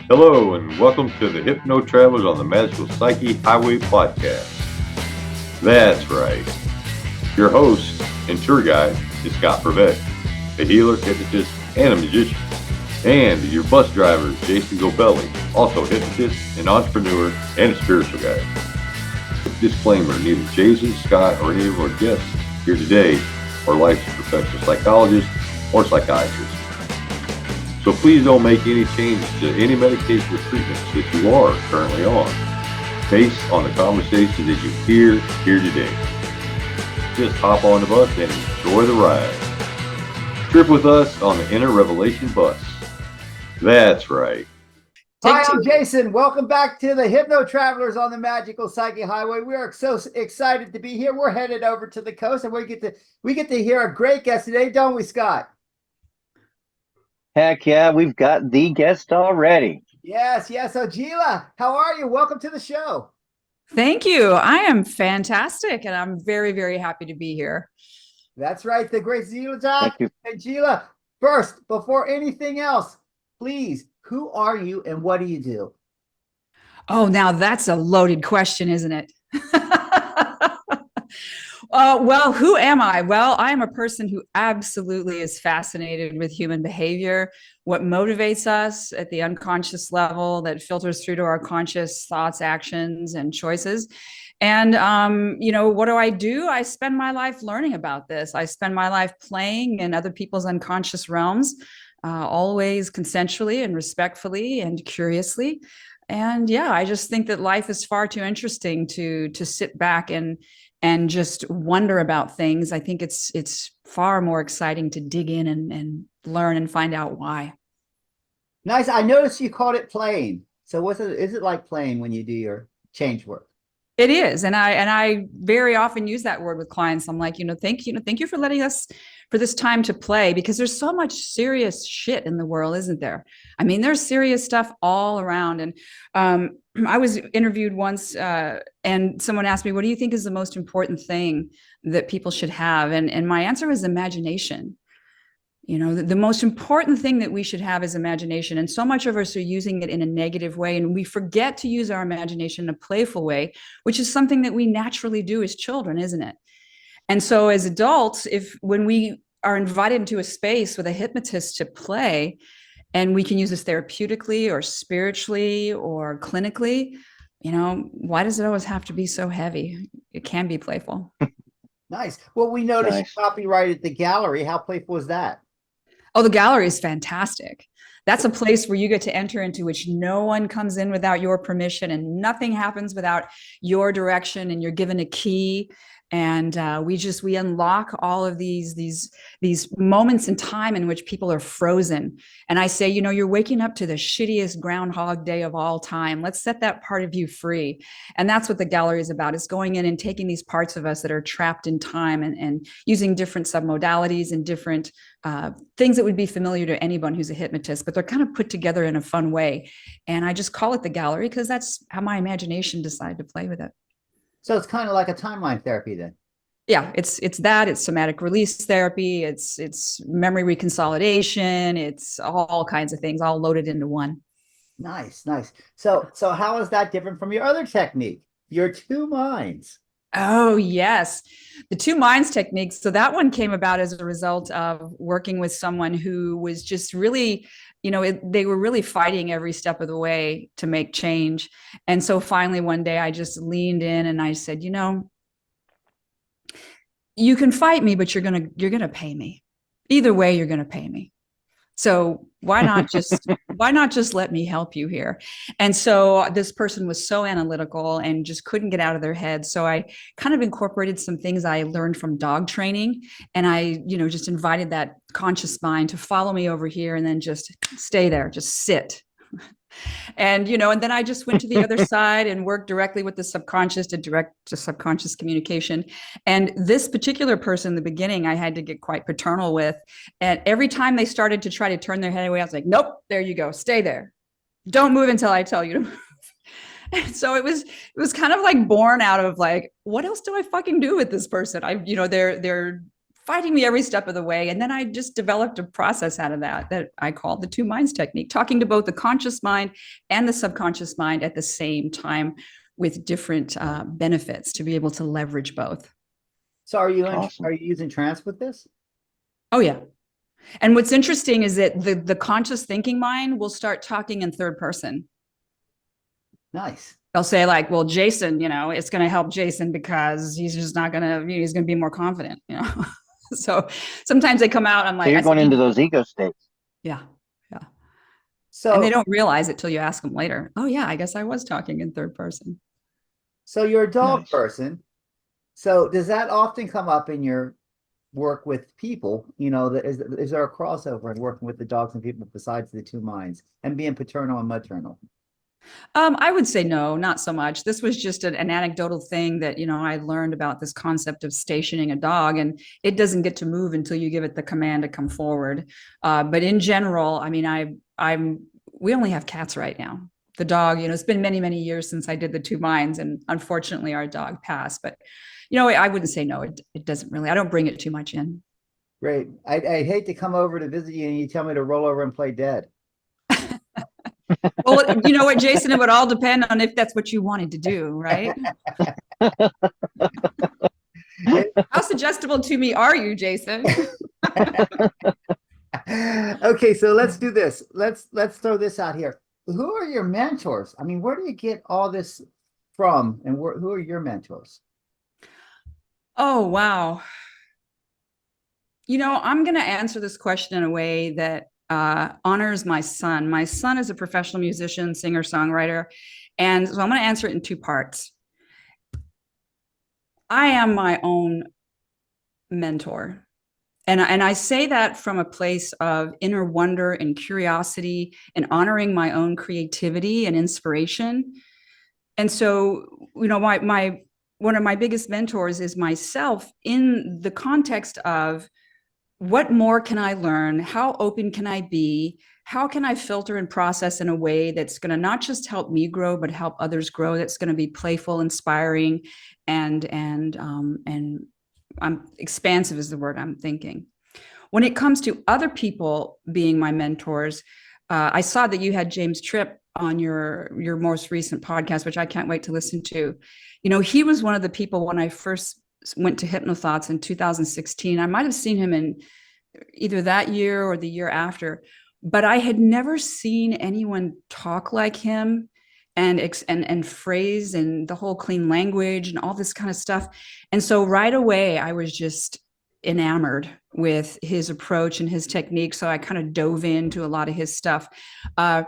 Hello, and welcome to the Hypno Travelers on the Magical Psyche Highway podcast. That's right. Your host and tour guide is Scott Prevett, a healer, hypnotist, and a magician. And your bus driver is Jason Gobelli, also a hypnotist, an entrepreneur, and a spiritual guide. Disclaimer, neither Jason, Scott, or any of our guests here today are licensed professional psychologists or psychiatrists. So please don't make any changes to any medication or treatments that you are currently on based on the conversation that you hear here today. Just hop on the bus and enjoy the ride. Trip with us on the Inner Revelation bus. That's right. Hi, I'm Jason. Welcome back to the Hypno Travelers on the Magical Psyche Highway. We are so excited to be here. We're headed over to the coast, and we get to hear a great guest today, don't we, Scott? Heck yeah, we've got the guest already. Yes. So Gila, how are you? Welcome to the show. Thank you. I am fantastic, and I'm very, very happy to be here. That's right, the great Gila Zak. And Gila, first, before anything else, please, who are you and what do you do? Oh, now that's a loaded question, isn't it? Well, who am I? Well, I am a person who absolutely is fascinated with human behavior, what motivates us at the unconscious level that filters through to our conscious thoughts, actions, and choices. And, what do? I spend my life learning about this. I spend my life playing in other people's unconscious realms, always consensually and respectfully and curiously. And yeah, I just think that life is far too interesting to sit back and just wonder about things. I think it's far more exciting to dig in and learn and find out why. Nice. I noticed you called it playing. So is it like playing when you do your change work? It is. And I very often use that word with clients. I'm like, thank you for letting us for this time to play, because there's so much serious shit in the world, isn't there? I mean, there's serious stuff all around. And I was interviewed once and someone asked me, what do you think is the most important thing that people should have? And my answer was imagination. The most important thing that we should have is imagination. And so much of us are using it in a negative way. And we forget to use our imagination in a playful way, which is something that we naturally do as children, isn't it? And so as adults, when we are invited into a space with a hypnotist to play, and we can use this therapeutically or spiritually or clinically, why does it always have to be so heavy? It can be playful. Nice. Well, we noticed you copyrighted the gallery. How playful was that? Oh, the gallery is fantastic. That's a place where you get to enter into which no one comes in without your permission, and nothing happens without your direction, and you're given a key. And we unlock all of these moments in time in which people are frozen. And I say, you're waking up to the shittiest Groundhog Day of all time. Let's set that part of you free. And that's what the gallery is about. It's going in and taking these parts of us that are trapped in time and using different submodalities and different things that would be familiar to anyone who's a hypnotist, but they're kind of put together in a fun way. And I just call it the gallery because that's how my imagination decided to play with it. So it's kind of like a timeline therapy then. Yeah, it's somatic release therapy, it's memory reconsolidation, it's all kinds of things all loaded into one. Nice. So how is that different from your other technique, your two minds? Oh, yes. The two minds technique. So that one came about as a result of working with someone who was just really, they were really fighting every step of the way to make change. And so finally one day I just leaned in and I said, you can fight me, but you're going to pay me. Either way, you're going to pay me. So why not just let me help you here? And so this person was so analytical and just couldn't get out of their head. So I kind of incorporated some things I learned from dog training. And I, just invited that conscious mind to follow me over here and then just stay there, just sit. And, and then I just went to the other side and worked directly with the subconscious to direct to subconscious communication. And this particular person in the beginning, I had to get quite paternal with. And every time they started to try to turn their head away, I was like, nope, there you go. Stay there. Don't move until I tell you to move. And so it was kind of like born out of like, what else do I fucking do with this person? They're fighting me every step of the way. And then I just developed a process out of that I call the two minds technique, talking to both the conscious mind and the subconscious mind at the same time with different benefits to be able to leverage both. So are you Awesome. are you using trance with this? Oh, yeah. And what's interesting is that the conscious thinking mind will start talking in third person. Nice. They'll say like, well, Jason, it's going to help Jason because he's just not going to, he's going to be more confident, So sometimes they come out, I'm like, So you're going into those ego states. yeah. Yeah. So And they don't realize it till you ask them later. Oh yeah, I guess I was talking in third person. So you're a dog Nice. person. So does that often come up in your work with people? Is there a crossover in working with the dogs and people besides the two minds and being paternal and maternal? I would say no, not so much. This was just an anecdotal thing that, I learned about this concept of stationing a dog, and it doesn't get to move until you give it the command to come forward. But in general, I mean, we only have cats right now. The dog, it's been many, many years since I did the two minds, and unfortunately our dog passed, but I wouldn't say no, it doesn't really, I don't bring it too much in. Great. I'd hate to come over to visit you and you tell me to roll over and play dead. Well, you know what, Jason, it would all depend on if that's what you wanted to do, right? How suggestible to me are you, Jason? Okay, so let's do this. Let's throw this out here. Who are your mentors? I mean, where do you get all this from, and who are your mentors? Oh, wow. I'm going to answer this question in a way that honors my son. My son is a professional musician, singer, songwriter. And so I'm going to answer it in two parts. I am my own mentor. And I say that from a place of inner wonder and curiosity and honoring my own creativity and inspiration. And so, one of my biggest mentors is myself in the context of what more can I learn? How open can I be? How can I filter and process in a way that's going to not just help me grow, but help others grow? That's going to be playful, inspiring, and I'm expansive is the word I'm thinking. When it comes to other people being my mentors, I saw that you had James Tripp on your most recent podcast, which I can't wait to listen to. He was one of the people when I first went to HypnoThoughts in 2016. I might have seen him in either that year or the year after, but I had never seen anyone talk like him and phrase and the whole clean language and all this kind of stuff. And so right away, I was just enamored with his approach and his technique. So I kind of dove into a lot of his stuff. And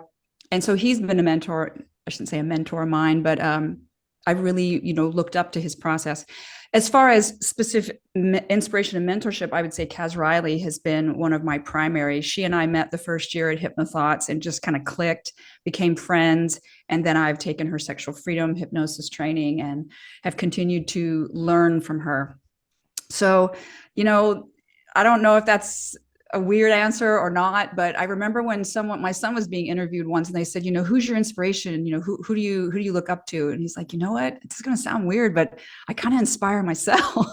so he's been a mentor. I shouldn't say a mentor of mine, but I really, looked up to his process. As far as specific inspiration and mentorship, I would say Kaz Riley has been one of my primary. She and I met the first year at HypnoThoughts and just kind of clicked, became friends. And then I've taken her sexual freedom hypnosis training and have continued to learn from her. So, I don't know if that's a weird answer or not, but I remember when my son was being interviewed once and they said, who's your inspiration? Who do you look up to? And he's like, you know what? It's going to sound weird, but I kind of inspire myself.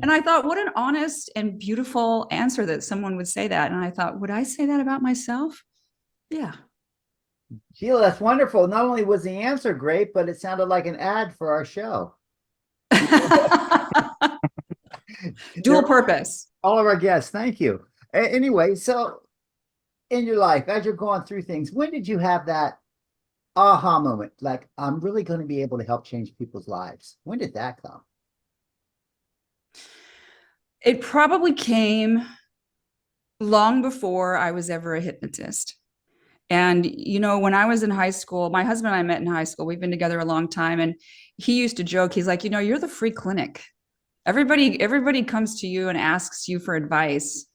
And I thought, what an honest and beautiful answer that someone would say that. And I thought, would I say that about myself? Yeah. Sheila, that's wonderful. Not only was the answer great, but it sounded like an ad for our show. Dual purpose. All of our guests, thank you. Anyway, so in your life, as you're going through things, when did you have that aha moment? Like, I'm really going to be able to help change people's lives. When did that come? It probably came long before I was ever a hypnotist. And, when I was in high school, my husband and I met in high school. We've been together a long time. And he used to joke, he's like, you're the free clinic. Everybody comes to you and asks you for advice.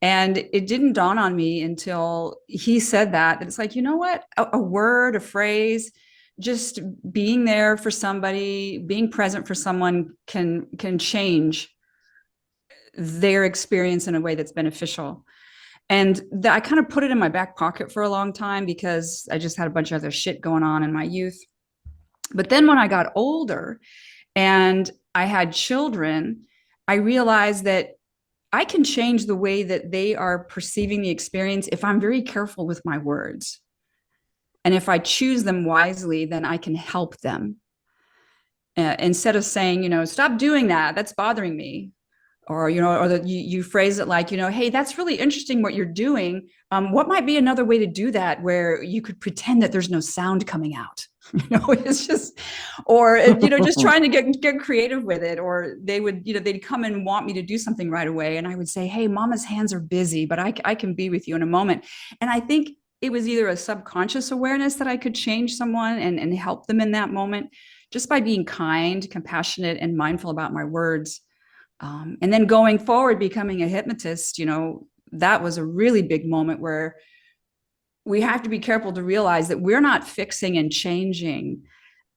And it didn't dawn on me until he said that it's like, you know what, a word, a phrase, just being there for somebody, being present for someone can change their experience in a way that's beneficial. And I kind of put it in my back pocket for a long time because I just had a bunch of other shit going on in my youth. But then when I got older and I had children, I realized that I can change the way that they are perceiving the experience if I'm very careful with my words. And if I choose them wisely, then I can help them. Instead of saying, stop doing that, that's bothering me. Or, or that you phrase it like, hey, that's really interesting what you're doing. What might be another way to do that where you could pretend that there's no sound coming out? It's just, or, just trying to get creative with it. Or they would, they'd come and want me to do something right away. And I would say, hey, mama's hands are busy, but I can be with you in a moment. And I think it was either a subconscious awareness that I could change someone and help them in that moment just by being kind, compassionate, and mindful about my words. And then going forward, becoming a hypnotist, that was a really big moment where we have to be careful to realize that we're not fixing and changing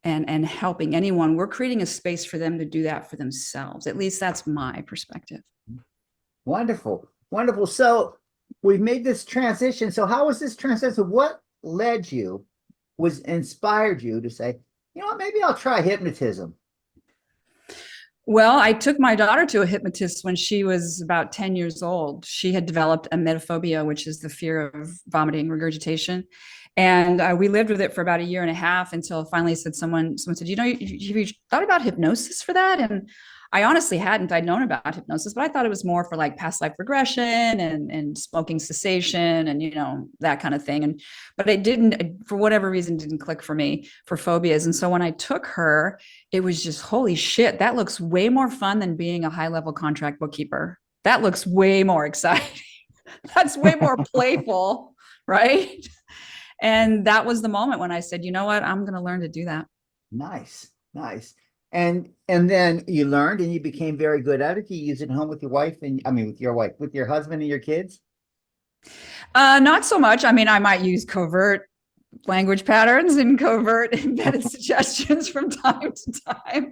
and helping anyone. We're creating a space for them to do that for themselves. At least that's my perspective. Wonderful. Wonderful. So we've made this transition. So how was this transition? What led you, was inspired you to say, maybe I'll try hypnotism? Well, I took my daughter to a hypnotist when she was about 10 years old. She had developed emetophobia, which is the fear of vomiting, regurgitation. And we lived with it for about a year and a half until finally someone said, have you thought about hypnosis for that? And I honestly hadn't. I'd known about hypnosis, but I thought it was more for like past life regression and smoking cessation and, that kind of thing. But it didn't, for whatever reason, didn't click for me for phobias. And so when I took her, it was just, holy shit, that looks way more fun than being a high-level contract bookkeeper. That looks way more exciting. That's way more playful, right? And that was the moment when I said, you know what, I'm going to learn to do that. Nice. And then you learned and you became very good at it. You use it at home with your wife with your husband and your kids? Not so much. I mean, I might use covert language patterns and covert embedded suggestions from time to time.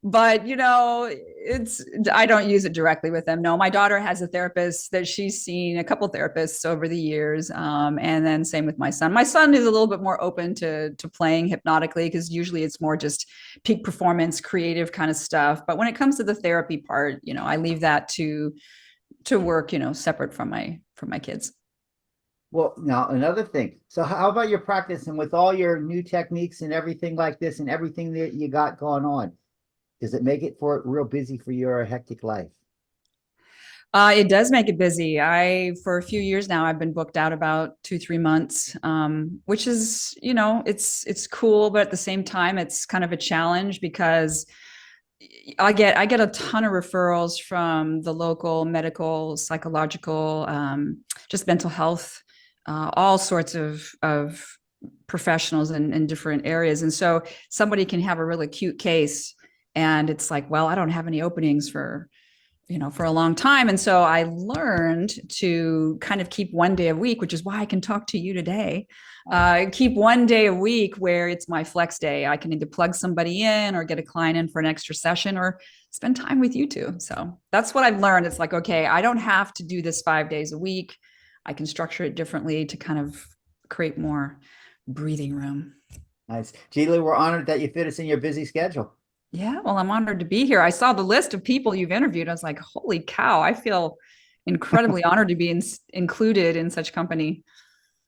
But, I don't use it directly with them. No, my daughter has a therapist that she's seen, a couple therapists over the years. And then same with my son. My son is a little bit more open to playing hypnotically because usually it's more just peak performance, creative kind of stuff. But when it comes to the therapy part, I leave that to work, separate from my kids. Well, now another thing. So how about your practice and with all your new techniques and everything like this and everything that you got going on? Does it make it real busy for your hectic life? It does make it busy. For a few years now, I've been booked out about 2-3 months, which is, it's cool, but at the same time, it's kind of a challenge because I get a ton of referrals from the local medical, psychological, just mental health, all sorts of professionals in different areas. And so somebody can have a really acute case and it's like, well, I don't have any openings for a long time. And so I learned to kind of keep one day a week, which is why I can talk to you today. Keep one day a week where it's my flex day. I can either plug somebody in or get a client in for an extra session or spend time with you two. So that's what I've learned. It's like, okay, I don't have to do this 5 days a week. I can structure it differently to kind of create more breathing room. Nice. Gila, we're honored that you fit us in your busy schedule. Yeah, well, I'm honored to be here. I saw the list of people you've interviewed. I was like, holy cow, I feel incredibly honored to be included in such company.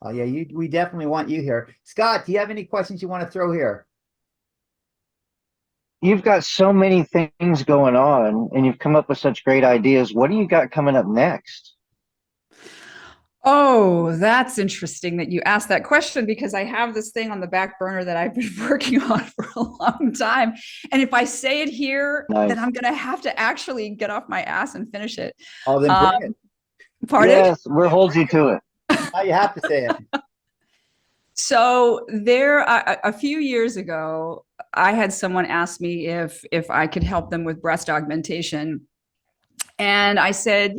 Oh, yeah, we definitely want you here. Scott, do you have any questions you want to throw here? You've got so many things going on and you've come up with such great ideas. What do you got coming up next? Oh, that's interesting that you asked that question because I have this thing on the back burner that I've been working on for a long time. And if I say it here, then I'm going to have to actually get off my ass and finish it. Oh, then bring it. Pardon? Yes, we'll hold you to it. Now you have to say it. So a few years ago, I had someone ask me if I could help them with breast augmentation. And I said,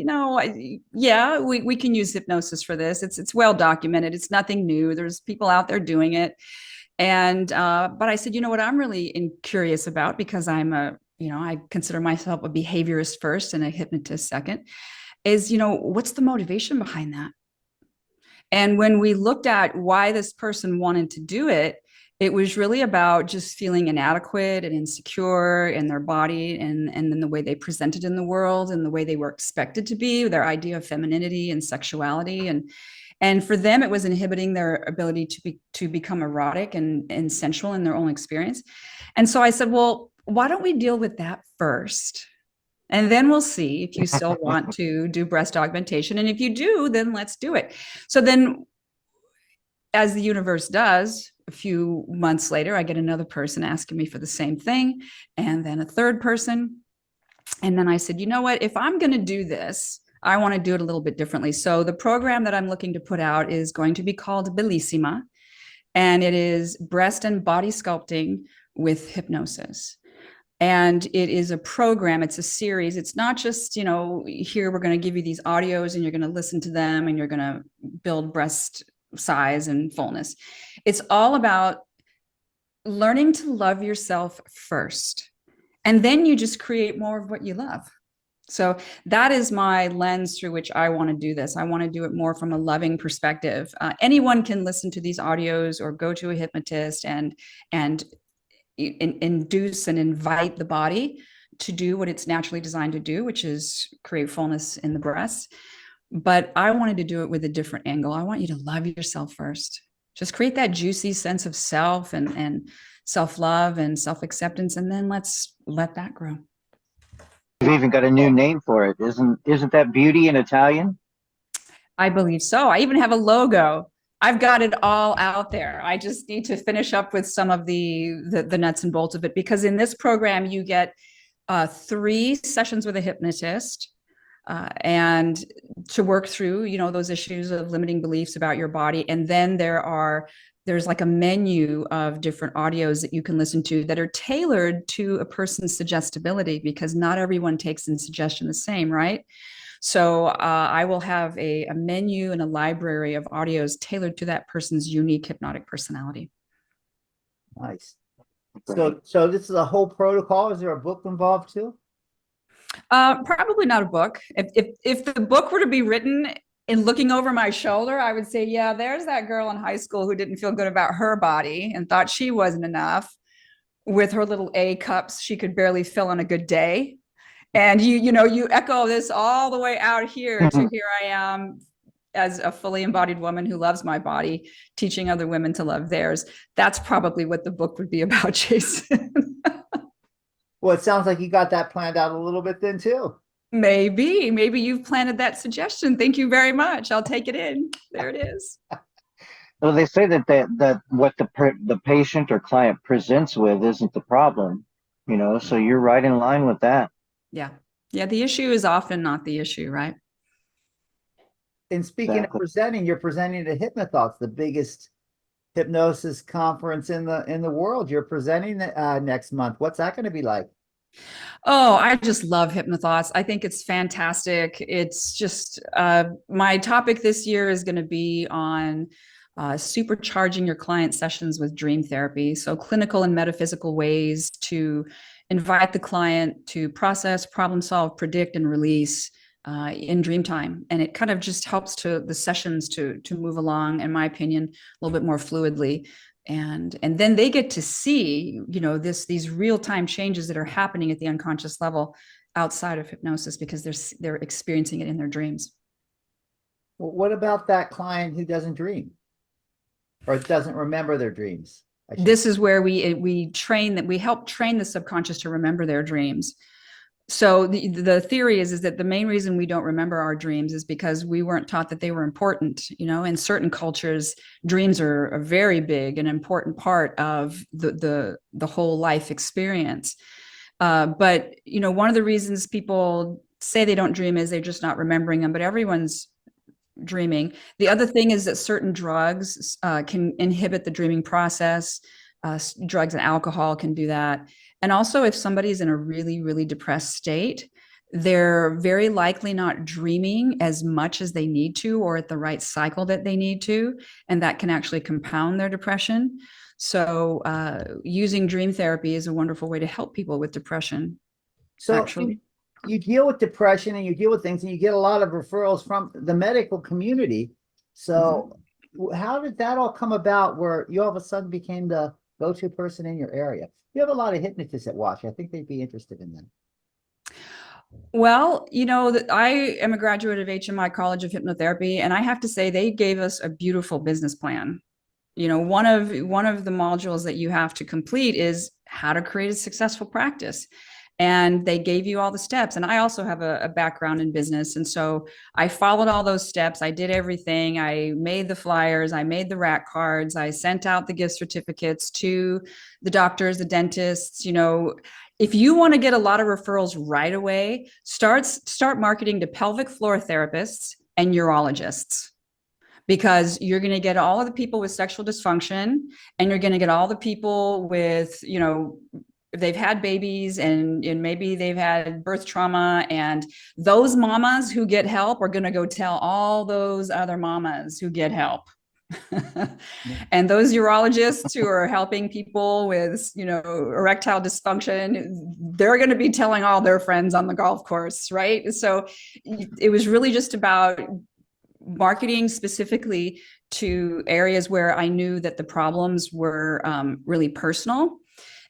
yeah, we can use hypnosis for this. It's well documented. It's nothing new. There's people out there doing it. And but I said, you know what I'm really curious about, because I consider myself a behaviorist first and a hypnotist second, is, what's the motivation behind that? And when we looked at why this person wanted to do it, it was really about just feeling inadequate and insecure in their body and in the way they presented in the world and the way they were expected to be, their idea of femininity and sexuality. And for them, it was inhibiting their ability to become erotic and sensual in their own experience. And so I said, well, why don't we deal with that first? And then we'll see if you still want to do breast augmentation. And if you do, then let's do it. So then, as the universe does, a few months later, I get another person asking me for the same thing, and then a third person. And then I said, you know what, if I'm going to do this, I want to do it a little bit differently. So the program that I'm looking to put out is going to be called Bellissima, and it is breast and body sculpting with hypnosis. And it is a program, it's a series. It's not just, here we're going to give you these audios and you're going to listen to them and you're going to build breast size and fullness. It's all about learning to love yourself first. And then you just create more of what you love. So that is my lens through which I want to do this. I want to do it more from a loving perspective. Anyone can listen to these audios or go to a hypnotist and induce and invite the body to do what it's naturally designed to do, which is create fullness in the breasts. But I wanted to do it with a different angle. I want you to love yourself first. Just create that juicy sense of self and self-love and self-acceptance, and then let's let that grow. You've even got a new name for it. Isn't that beauty in Italian? I believe so. I even have a logo. I've got it all out there. I just need to finish up with some of the nuts and bolts of it, because in this program you get 3 sessions with a hypnotist and to work through, those issues of limiting beliefs about your body. And then there's like a menu of different audios that you can listen to that are tailored to a person's suggestibility, because not everyone takes in suggestion the same, right? So I will have a menu and a library of audios tailored to that person's unique hypnotic personality. Nice. So this is a whole protocol. Is there a book involved too? Probably not a book. If the book were to be written in looking over my shoulder, I would say, yeah, there's that girl in high school who didn't feel good about her body and thought she wasn't enough. With her little A cups, she could barely fill on a good day. And you echo this all the way out here to here I am as a fully embodied woman who loves my body, teaching other women to love theirs. That's probably what the book would be about, Jason. Well, it sounds like you got that planned out a little bit then too. Maybe you've planted that suggestion. Thank you very much. I'll take it in. There it is. Well, they say that what the patient or client presents with isn't the problem, so you're right in line with that. Yeah. The issue is often not the issue, right? And speaking of presenting, you're presenting at Hypnothoughts, the biggest hypnosis conference in the world. You're presenting next month. What's that going to be like? Oh, I just love Hypnothoughts. I think it's fantastic. It's just my topic this year is going to be on supercharging your client sessions with dream therapy. So clinical and metaphysical ways to invite the client to process, problem solve, predict, and release in dream time. And it kind of just helps the sessions to move along, in my opinion, a little bit more fluidly. And then they get to see, these real-time changes that are happening at the unconscious level outside of hypnosis, because they're experiencing it in their dreams. Well, what about that client who doesn't dream or doesn't remember their dreams? This is where we help train the subconscious to remember their dreams. So the theory is that the main reason we don't remember our dreams is because we weren't taught that they were important. In certain cultures, dreams are a very big and important part of the whole life experience. But one of the reasons people say they don't dream is they're just not remembering them. But everyone's dreaming. The other thing is that certain drugs can inhibit the dreaming process. Drugs and alcohol can do that. And also, if somebody's in a really, really depressed state, they're very likely not dreaming as much as they need to, or at the right cycle that they need to. And that can actually compound their depression. So using dream therapy is a wonderful way to help people with depression. So actually, you deal with depression and you deal with things, and you get a lot of referrals from the medical community. So how did that all come about where you all of a sudden became the go-to person in your area? You have a lot of hypnotists at Wash. I think they'd be interested in that. Well, I am a graduate of HMI College of Hypnotherapy, and I have to say they gave us a beautiful business plan. One of the modules that you have to complete is how to create a successful practice. And they gave you all the steps. And I also have a background in business. And so I followed all those steps. I did everything. I made the flyers. I made the rack cards. I sent out the gift certificates to the doctors, the dentists. If you want to get a lot of referrals right away, start marketing to pelvic floor therapists and urologists, because you're going to get all of the people with sexual dysfunction, and you're going to get all the people with, if they've had babies and maybe they've had birth trauma, and those mamas who get help are going to go tell all those other mamas who get help. And those urologists who are helping people with, erectile dysfunction, they're going to be telling all their friends on the golf course, right? So it was really just about marketing specifically to areas where I knew that the problems were really personal.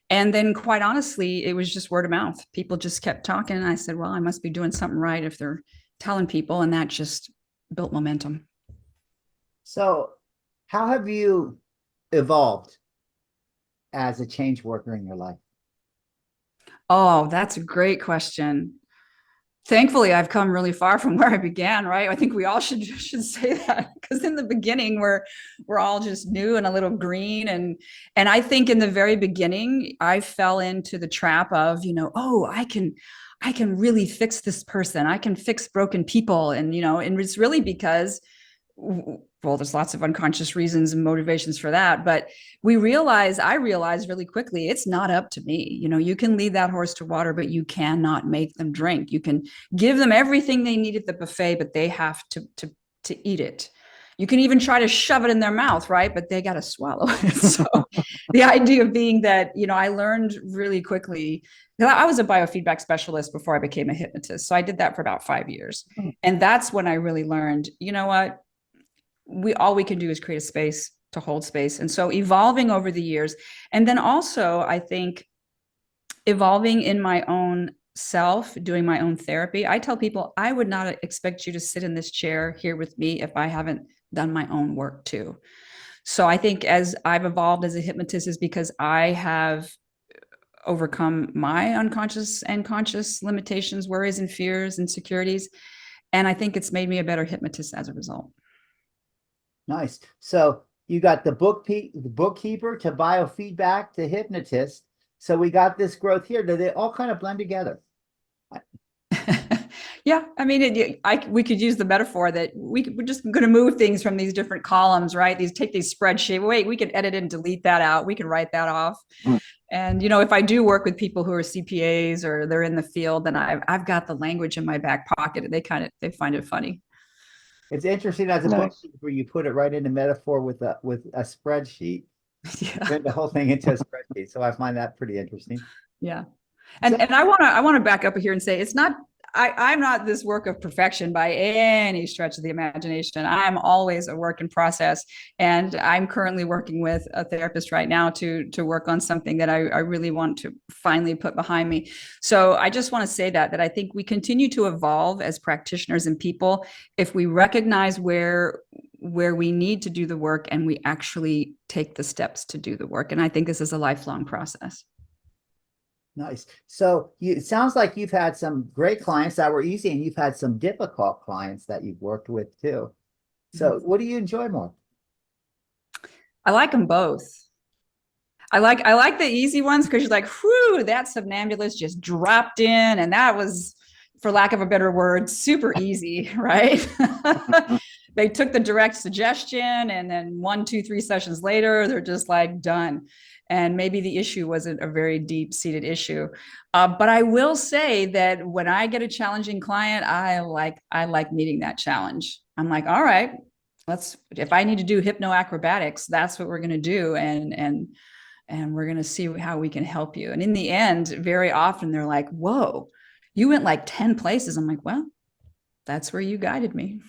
And then quite honestly, it was just word of mouth. People just kept talking. And I said, well, I must be doing something right if they're telling people. And that just built momentum. So how have you evolved as a change worker in your life? Oh, that's a great question. Thankfully, I've come really far from where I began, right? I think we all should say that, because in the beginning, we're all just new and a little green. And I think in the very beginning, I fell into the trap of, oh, I can really fix this person. I can fix broken people. And it's really because, well, there's lots of unconscious reasons and motivations for that. But I realized really quickly, it's not up to me. You can lead that horse to water, but you cannot make them drink. You can give them everything they need at the buffet, but they have to eat it. You can even try to shove it in their mouth, right? But they got to swallow it. So the idea being that, I learned really quickly. I was a biofeedback specialist before I became a hypnotist. So I did that for about 5 years. And that's when I really learned, what? All we can do is create a space to hold space. And so evolving over the years, and then also I think evolving in my own self, doing my own therapy. I tell people, I would not expect you to sit in this chair here with me if I haven't done my own work too. So I think as I've evolved as a hypnotist is because I have overcome my unconscious and conscious limitations, worries and fears, insecurities. And I think it's made me a better hypnotist as a result. Nice. So you got the bookkeeper to biofeedback to hypnotist. So we got this growth here. Do they all kind of blend together? Yeah, I mean, we could use the metaphor that we're just going to move things from these different columns, right? Take these spreadsheets. Wait, we can edit and delete that out. We can write that off. And if I do work with people who are CPAs or they're in the field, then I've got the language in my back pocket. They find it funny. It's interesting as a bookkeeper, you put it right into metaphor with a spreadsheet. Yeah. Turn the whole thing into a spreadsheet. So I find that pretty interesting. Yeah. And I want to back up here and say it's not I'm not this work of perfection by any stretch of the imagination. I'm always a work in process. And I'm currently working with a therapist right now to work on something that I really want to finally put behind me. So I just want to say that I think we continue to evolve as practitioners and people if we recognize where we need to do the work and we actually take the steps to do the work. And I think this is a lifelong process. Nice. So it sounds like you've had some great clients that were easy, and you've had some difficult clients that you've worked with too. So what do you enjoy more? I like them both. I like the easy ones because you're like, whew, that somnambulist just dropped in, and that was, for lack of a better word, super easy, right? They took the direct suggestion, and then 1, 2, 3 sessions later, they're just like done. And maybe the issue wasn't a very deep-seated issue. But I will say that when I get a challenging client, I like meeting that challenge. I'm like, all right, if I need to do hypnoacrobatics, that's what we're going to do. And we're going to see how we can help you. And in the end, very often they're like, whoa, you went like 10 places. I'm like, well, that's where you guided me.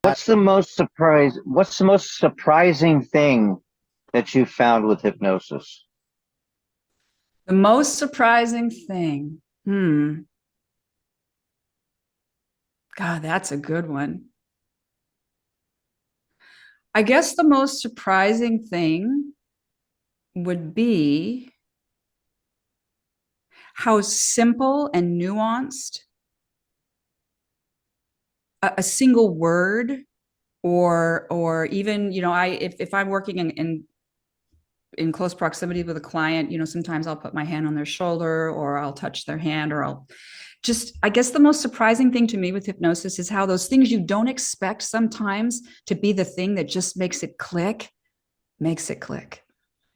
What's the most surprising thing that you found with hypnosis? The most surprising thing. God, that's a good one. I guess the most surprising thing would be how simple and nuanced a single word or even, if I'm working in close proximity with a client, sometimes I'll put my hand on their shoulder or I'll touch their hand or I guess the most surprising thing to me with hypnosis is how those things you don't expect sometimes to be the thing that just makes it click.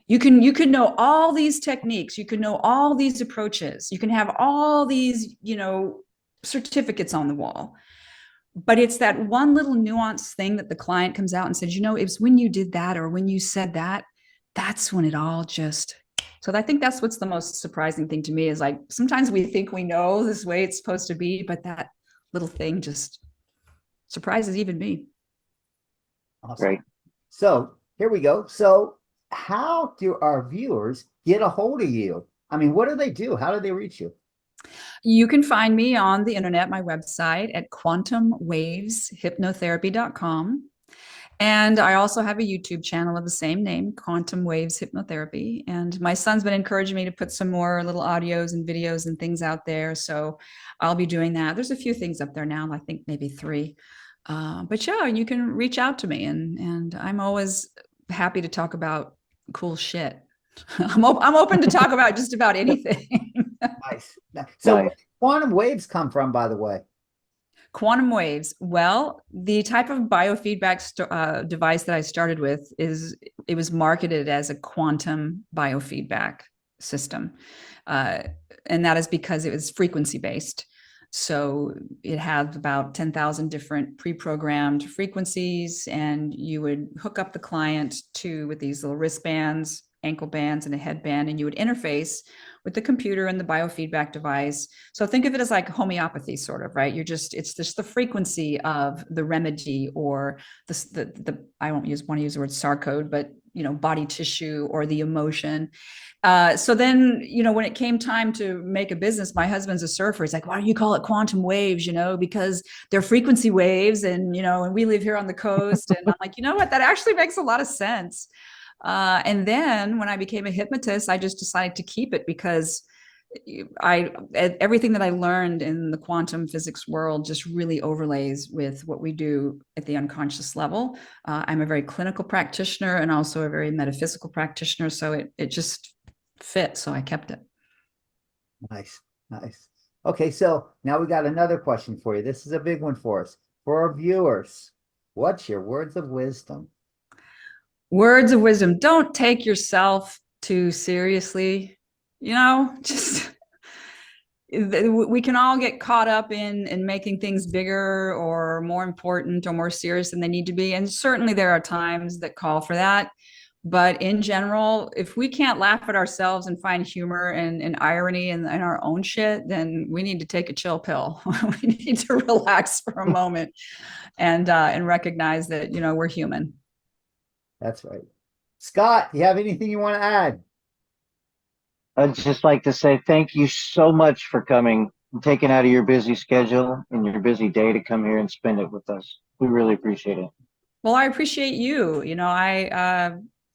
You can know all these techniques, you can know all these approaches, you can have all these, certificates on the wall. But it's that one little nuanced thing that the client comes out and says, it's when you did that or when you said that, that's when it all just. So I think that's what's the most surprising thing to me is like, sometimes we think we know this way it's supposed to be, but that little thing just surprises even me. Awesome. Right. So here we go. So how do our viewers get a hold of you? I mean, what do they do? How do they reach you? You can find me on the internet, my website at quantumwaveshypnotherapy.com. And I also have a YouTube channel of the same name, Quantum Waves Hypnotherapy. And my son's been encouraging me to put some more little audios and videos and things out there. So I'll be doing that. There's a few things up there now, I think maybe 3. But yeah, you can reach out to me and I'm always happy to talk about cool shit. I'm open to talk about just about anything. Nice. So where did quantum waves come from, by the way? Quantum waves. Well, the type of biofeedback device that I started with it was marketed as a quantum biofeedback system. And that is because it was frequency based. So it had about 10,000 different pre-programmed frequencies, and you would hook up the client with these little wristbands, ankle bands, and a headband, and you would interface with the computer and the biofeedback device. So think of it as like homeopathy, sort of, right? It's just the frequency of the remedy or the I won't want to use the word sarcode, but body tissue or the emotion. So then, when it came time to make a business, my husband's a surfer. He's like, why do you call it quantum waves? Because they're frequency waves and, and we live here on the coast. And I'm like, you know what? That actually makes a lot of sense. And then when I became a hypnotist, I just decided to keep it because everything that I learned in the quantum physics world just really overlays with what we do at the unconscious level. I'm a very clinical practitioner and also a very metaphysical practitioner. So it just fit. So I kept it. Nice. Okay. So now we got another question for you. This is a big one for us. For our viewers, what's your words of wisdom? Words of wisdom. Don't take yourself too seriously. Just we can all get caught up in making things bigger or more important or more serious than they need to be. And certainly there are times that call for that. But in general, if we can't laugh at ourselves and find humor and irony in our own shit, then we need to take a chill pill. We need to relax for a moment and recognize that, we're human. That's right. Scott, do you have anything you want to add? I'd just like to say thank you so much for coming and taking out of your busy schedule and your busy day to come here and spend it with us. We really appreciate it. Well, I appreciate you.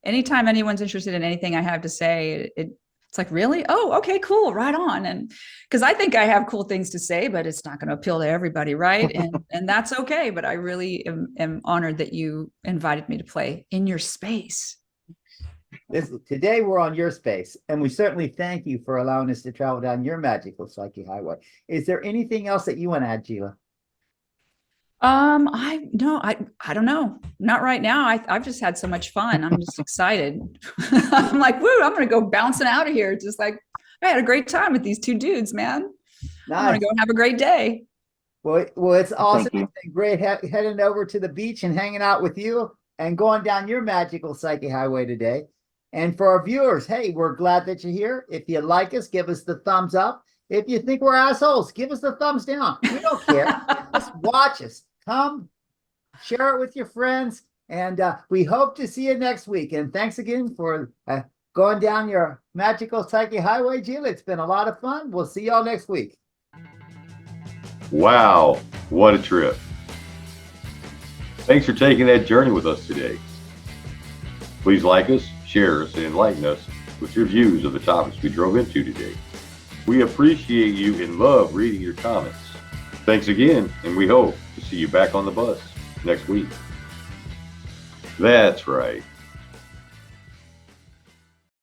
Anytime anyone's interested in anything I have to say, it's like, really? Oh, okay, cool. Right on. And because I think I have cool things to say, but it's not going to appeal to everybody. Right. And that's okay. But I really am honored that you invited me to play in your space. Today we're on your space, and we certainly thank you for allowing us to travel down your magical psyche highway. Is there anything else that you want to add, Gila? I don't know. Not right now. I've just had so much fun. I'm just excited. I'm like, woo, I'm going to go bouncing out of here. Just like, I had a great time with these 2 dudes, man. Nice. I'm going to go have a great day. Well, it's awesome. It's been great heading over to the beach and hanging out with you and going down your magical psyche highway today. And for our viewers, hey, we're glad that you're here. If you like us, give us the thumbs up. If you think we're assholes, give us the thumbs down. We don't care. Just watch us. Come share it with your friends, and we hope to see you next week. And thanks again for going down your magical psyche highway, Gila. It's been a lot of fun. We'll see y'all next week. Wow, what a trip. Thanks for taking that journey with us today. Please like us, share us, and enlighten us with your views of the topics we drove into today. We appreciate you and love reading your comments. Thanks again, and we hope to see you back on the bus next week. That's right.